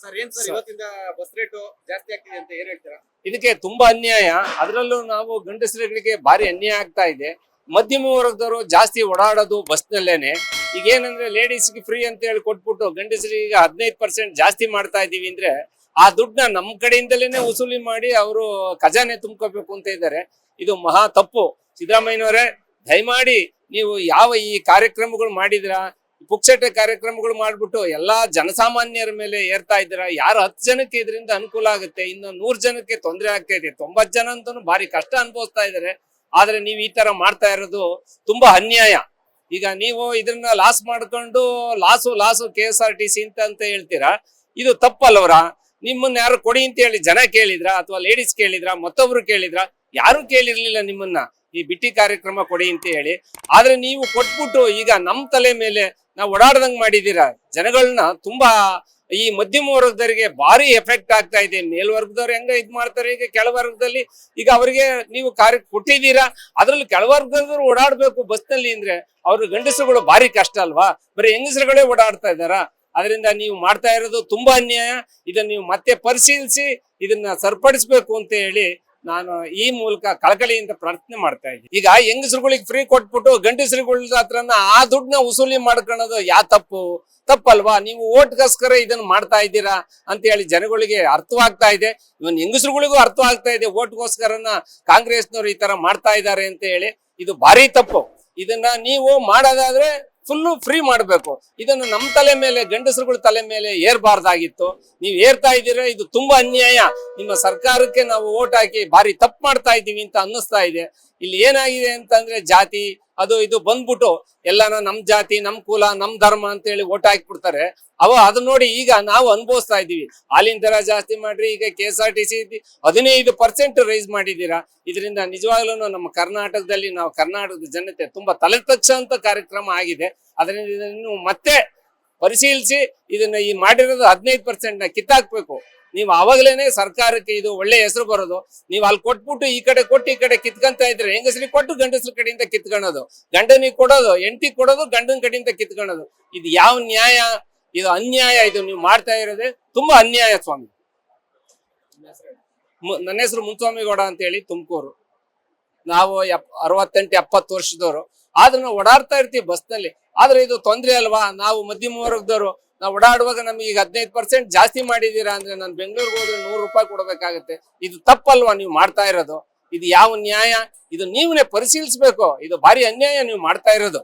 Sir ಏನ್ sir ಇವತ್ತಿಂದ bus rate ಜಾಸ್ತಿ ಆಗ್ತಿದೆ ಅಂತ ಏನ್ ಹೇಳ್ತೀರಾ? ಇದಕ್ಕೆ ತುಂಬಾ ಅನ್ಯಾಯ. ಅದರಲ್ಲೂ ನಾವು ಗಂಡಸರಿಗೆ ಭಾರಿ ಅನ್ಯಾಯ ಆಗ್ತಾ ಇದೆ. ಮಧ್ಯಮ ವರ್ಗದವರು ಜಾಸ್ತಿ ಓಡಾಡೋದು ಬಸ್ ನಲ್ಲೇನೆ. ಈಗ ಏನಂದ್ರೆ ಲೇಡೀಸ್ಗೆ ಫ್ರೀ ಅಂತ ಹೇಳಿ ಕೊಟ್ಬಿಟ್ಟು ಗಂಡಸರಿಗೆ 15% ಜಾಸ್ತಿ ಮಾಡ್ತಾ ಇದೀವಿ ಅಂದ್ರೆ ಆ ದುಡ್ಡನ್ನ ನಮ್ ಕಡೆಯಿಂದಲೇನೆ ವಸೂಲಿ ಮಾಡಿ ಅವರು ಖಜಾನೆ ತುಂಬ್ಕೋಬೇಕು ಅಂತ ಇದ್ದಾರೆ. ಇದು ಮಹಾ ತಪ್ಪು. ಸಿದ್ದರಾಮಯ್ಯನವರೇ, ದಯಮಾಡಿ ನೀವು ಯಾವ ಈ ಕಾರ್ಯಕ್ರಮಗಳು ಮಾಡಿದಿರಾ, ಪುಕ್ಷಟೆ ಕಾರ್ಯಕ್ರಮಗಳು ಮಾಡ್ಬಿಟ್ಟು ಎಲ್ಲಾ ಜನಸಾಮಾನ್ಯರ ಮೇಲೆ ಏರ್ತಾ ಇದ್ದೀರಾ. ಯಾರು 10 ಜನಕ್ಕೆ ಇದರಿಂದ ಅನುಕೂಲ ಆಗುತ್ತೆ, ಇನ್ನು 100 ಜನಕ್ಕೆ ತೊಂದರೆ ಆಗ್ತಾ ಇದೆ. 90 ಜನ ಅಂತೂ ಭಾರಿ ಕಷ್ಟ ಅನುಭವಿಸ್ತಾ ಇದ್ದಾರೆ. ಆದ್ರೆ ನೀವು ಈ ತರ ಮಾಡ್ತಾ ಇರೋದು ತುಂಬಾ ಅನ್ಯಾಯ. ಈಗ ನೀವು ಇದನ್ನ ಲಾಸ್ ಮಾಡ್ಕೊಂಡು ಲಾಸು KSRTC ಅಂತ ಹೇಳ್ತೀರಾ, ಇದು ತಪ್ಪಲ್ವರ? ನಿಮ್ಮನ್ನ ಯಾರು ಕೊಡಿ ಅಂತ ಹೇಳಿ ಜನ ಕೇಳಿದ್ರ, ಅಥವಾ ಲೇಡೀಸ್ ಕೇಳಿದ್ರ, ಮತ್ತೊಬ್ರು ಕೇಳಿದ್ರ? ಯಾರು ಕೇಳಿರ್ಲಿಲ್ಲ ನಿಮ್ಮನ್ನ ಈ ಬಿಟ್ಟಿ ಕಾರ್ಯಕ್ರಮ ಕೊಡಿ ಅಂತ ಹೇಳಿ. ಆದ್ರೆ ನೀವು ಕೊಟ್ಬಿಟ್ಟು ಈಗ ನಮ್ ತಲೆ ಮೇಲೆ ನಾವು ಓಡಾಡ್ದಂಗ್ ಮಾಡಿದೀರಾ. ಜನಗಳನ್ನ ತುಂಬಾ ಈ ಮಧ್ಯಮ ವರ್ಗದವರಿಗೆ ಭಾರಿ ಎಫೆಕ್ಟ್ ಆಗ್ತಾ ಇದೆ. ಮೇಲ್ವರ್ಗದವ್ರು ಹೆಂಗ ಇದ್ ಮಾಡ್ತಾರೆ, ಈಗ ಕೆಳವರ್ಗದಲ್ಲಿ ಈಗ ಅವರಿಗೆ ನೀವು ಕಾರ್ಯ ಕೊಟ್ಟಿದ್ದೀರಾ. ಅದ್ರಲ್ಲಿ ಕೆಳವರ್ಗದವ್ರು ಓಡಾಡ್ಬೇಕು ಬಸ್ ನಲ್ಲಿ ಅಂದ್ರೆ ಅವ್ರ ಗಂಡಸರುಗಳು ಭಾರಿ ಕಷ್ಟ ಅಲ್ವಾ? ಬರೀ ಹೆಂಗಸರುಗಳೇ ಓಡಾಡ್ತಾ ಇದ್ದಾರಾ? ಅದರಿಂದ ನೀವು ಮಾಡ್ತಾ ಇರೋದು ತುಂಬಾ ಅನ್ಯಾಯ. ಇದನ್ನ ನೀವು ಮತ್ತೆ ಪರಿಶೀಲಿಸಿ ಇದನ್ನ ಸರಿಪಡಿಸ್ಬೇಕು ಅಂತ ಹೇಳಿ ನಾನು ಈ ಮೂಲಕ ಕಳಕಳಿಯಿಂದ ಪ್ರಾರ್ಥನೆ ಮಾಡ್ತಾ ಇದ್ದೀನಿ. ಈಗ ಹೆಂಗಸರುಗಳಿಗೆ ಫ್ರೀ ಕೊಟ್ಬಿಟ್ಟು ಗಂಡಸರುಗಳ ಹತ್ರನ ಆ ದುಡ್ಡನ್ನ ವಸೂಲಿ ಮಾಡ್ಕೊಳ್ಳೋದು ತಪ್ಪಲ್ವಾ? ನೀವು ಓಟ್ಗೋಸ್ಕರ ಇದನ್ನ ಮಾಡ್ತಾ ಇದ್ದೀರಾ ಅಂತ ಹೇಳಿ ಜನಗಳಿಗೆ ಅರ್ಥವಾಗ್ತಾ ಇದೆ. ಇವನ್ ಹೆಂಗಸರುಗಳಿಗೂ ಅರ್ಥವಾಗ್ತಾ ಇದೆ, ಓಟ್ಗೋಸ್ಕರನ ಕಾಂಗ್ರೆಸ್ನವ್ರು ಈ ತರ ಮಾಡ್ತಾ ಇದ್ದಾರೆ ಅಂತ ಹೇಳಿ. ಇದು ಭಾರಿ ತಪ್ಪು. ಇದನ್ನ ನೀವು ಮಾಡೋದಾದ್ರೆ ಫುಲ್ಲು ಫ್ರೀ ಮಾಡ್ಬೇಕು. ಇದನ್ನು ನಮ್ಮ ತಲೆ ಮೇಲೆ, ಗಂಡಸರುಗಳ ತಲೆ ಮೇಲೆ ಏರ್ಬಾರ್ದಾಗಿತ್ತು. ನೀವು ಏರ್ತಾ ಇದ್ದೀರಾ, ಇದು ತುಂಬಾ ಅನ್ಯಾಯ. ನಿಮ್ಮ ಸರ್ಕಾರಕ್ಕೆ ನಾವು ಓಟ್ ಹಾಕಿ ಭಾರಿ ತಪ್ಪು ಮಾಡ್ತಾ ಇದ್ದೀವಿ ಅಂತ ಅನ್ನಿಸ್ತಾ ಇದೆ. ಇಲ್ಲಿ ಏನಾಗಿದೆ ಅಂತಂದ್ರೆ ಜಾತಿ ಅದು ಇದು ಬಂದ್ಬಿಟ್ಟು ಎಲ್ಲಾನ ನಮ್ ಜಾತಿ, ನಮ್ ಕುಲ, ನಮ್ ಧರ್ಮ ಅಂತ ಹೇಳಿ ಓಟ್ ಹಾಕ್ಬಿಡ್ತಾರೆ. ಅದು ನೋಡಿ ಈಗ ನಾವು ಅನುಭವಿಸ್ತಾ ಇದೀವಿ. ಹಾಲಿನ ದರ ಜಾಸ್ತಿ ಮಾಡ್ರಿ, ಈಗ KSRTC 15% ರೈಸ್ ಮಾಡಿದೀರಾ. ಇದರಿಂದ ನಿಜವಾಗ್ಲೂ ನಮ್ಮ ಕರ್ನಾಟಕದಲ್ಲಿ ಕರ್ನಾಟಕದ ಜನತೆ ತುಂಬಾ ತಲೆ ತಗ್ಸಂತ ಕಾರ್ಯಕ್ರಮ ಆಗಿದೆ. ಅದರಿಂದ ಇದನ್ನು ಮತ್ತೆ ಪರಿಶೀಲಿಸಿ ಇದನ್ನ ಈ ಮಾಡಿರೋದು 15% ಕಿತ್ತಾಕ್ಬೇಕು. ನೀವು ಅವಾಗಲೇನೆ ಸರ್ಕಾರಕ್ಕೆ ಇದು ಒಳ್ಳೆ ಹೆಸರು ಬರೋದು. ನೀವು ಅಲ್ಲಿ ಕೊಟ್ಬಿಟ್ಟು ಈ ಕಡೆ ಕೊಟ್ಟು ಈ ಕಡೆ ಕಿತ್ಕೊಂತ ಇದ್ರೆ, ಹೆಂಗಸರಿಗೆ ಕೊಟ್ಟು ಗಂಡಸ್ರ ಕಡೆಯಿಂದ ಕಿತ್ಕೊಳ್ಳೋದು, ಗಂಡನಿಗೆ ಕೊಡೋದು, ಹೆಂಡತಿಗೆ ಕೊಡೋದು, ಗಂಡನ ಕಡೆಯಿಂದ ಕಿತ್ಕೊಳ್ಳೋದು. ಇದು ಯಾವ ನ್ಯಾಯ? ಇದು ಅನ್ಯಾಯ. ಇದು ನೀವು ಮಾಡ್ತಾ ಇರೋದೇ ತುಂಬಾ ಅನ್ಯಾಯ ಸ್ವಾಮಿ. ನನ್ನ ಹೆಸರು ಮುನ್ಸ್ವಾಮಿಗೌಡ ಅಂತ ಹೇಳಿ, ತುಮಕೂರು. ನಾವು 68-70 ವರ್ಷದವರು. ಆದ್ರೆ ನಾವು ಓಡಾಡ್ತಾ ಇರ್ತೀವಿ ಬಸ್ ನಲ್ಲಿ. ಆದ್ರೆ ಇದು ತೊಂದ್ರೆ ಅಲ್ವಾ? ನಾವು ಮಧ್ಯಮ ವರ್ಗದವರು, ನಾವು ಓಡಾಡುವಾಗ ನಮಗೆ ಈಗ 15% ಜಾಸ್ತಿ ಮಾಡಿದೀರಾ ಅಂದ್ರೆ ನಾನು ಬೆಂಗಳೂರಿಗೆ ಹೋದ್ರೆ 100 ರೂಪಾಯಿ ಕೊಡ್ಬೇಕಾಗತ್ತೆ. ಇದು ತಪ್ಪಲ್ವಾ ನೀವು ಮಾಡ್ತಾ ಇರೋದು? ಇದು ಯಾವ ನ್ಯಾಯ? ಇದು ನೀವೇ ಪರಿಶೀಲಿಸ್ಬೇಕು. ಇದು ಭಾರಿ ಅನ್ಯಾಯ ನೀವು ಮಾಡ್ತಾ ಇರೋದು.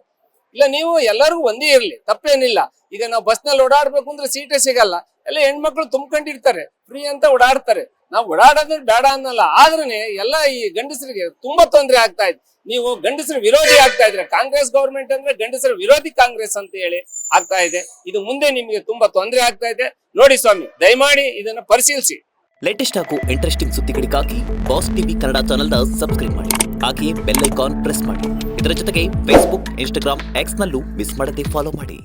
ಇಲ್ಲ, ನೀವು ಎಲ್ಲರಿಗೂ ಒಂದೇ ಇರ್ಲಿ, ತಪ್ಪೇನಿಲ್ಲ. ಈಗ ನಾವು ಬಸ್ ನಲ್ಲಿ ಓಡಾಡ್ಬೇಕು ಅಂದ್ರೆ ಸೀಟೇ ಸಿಗಲ್ಲ. ಎಲ್ಲ ಹೆಣ್ಮಕ್ಳು ತುಂಬ್ಕೊಂಡಿರ್ತಾರೆ, ಫ್ರೀ ಅಂತ ಓಡಾಡ್ತಾರೆ. ನಾವು ಓಡಾಡೋದು ಬೇಡ ಅನ್ನಲ್ಲ. ಆದ್ರೆ ಎಲ್ಲ ಈ ಗಂಡಸರಿಗೆ ತುಂಬಾ ತೊಂದರೆ ಆಗ್ತಾ ಇದೆ. ನೀವು ಗಂಡಸರ ವಿರೋಧಿ ಆಗ್ತಾ ಇದ್ರೆ, ಕಾಂಗ್ರೆಸ್ ಗವರ್ಮೆಂಟ್ ಅಂದ್ರೆ ಗಂಡಸರ ವಿರೋಧಿ ಕಾಂಗ್ರೆಸ್ ಅಂತ ಹೇಳಿ ಆಗ್ತಾ ಇದೆ. ಇದು ಮುಂದೆ ನಿಮ್ಗೆ ತುಂಬಾ ತೊಂದರೆ ಆಗ್ತಾ ಇದೆ. ನೋಡಿ ಸ್ವಾಮಿ, ದಯಮಾಡಿ ಇದನ್ನ ಪರಿಶೀಲಿಸಿ. ಲೇಟೆಸ್ಟ್ ಹಾಗೂ ಇಂಟ್ರೆಸ್ಟಿಂಗ್ ಸುದ್ದಿಗಳಿಗಾಗಿ ಬಾಸ್ ಟಿವಿ ಕನ್ನಡ ಚಾನೆಲ್ನ ಸಬ್ಸ್ಕ್ರೈಬ್ ಮಾಡಿ. ಹಾಗೆಯೇ ಬೆಲ್ ಐಕಾನ್ ಪ್ರೆಸ್ ಮಾಡಿ. ಇದರ ಜೊತೆಗೆ ಫೇಸ್ಬುಕ್, ಇನ್ಸ್ಟಾಗ್ರಾಮ್, ಎಕ್ಸ್ ನಲ್ಲೂ ಮಿಸ್ ಮಾಡದೆ ಫಾಲೋ ಮಾಡಿ.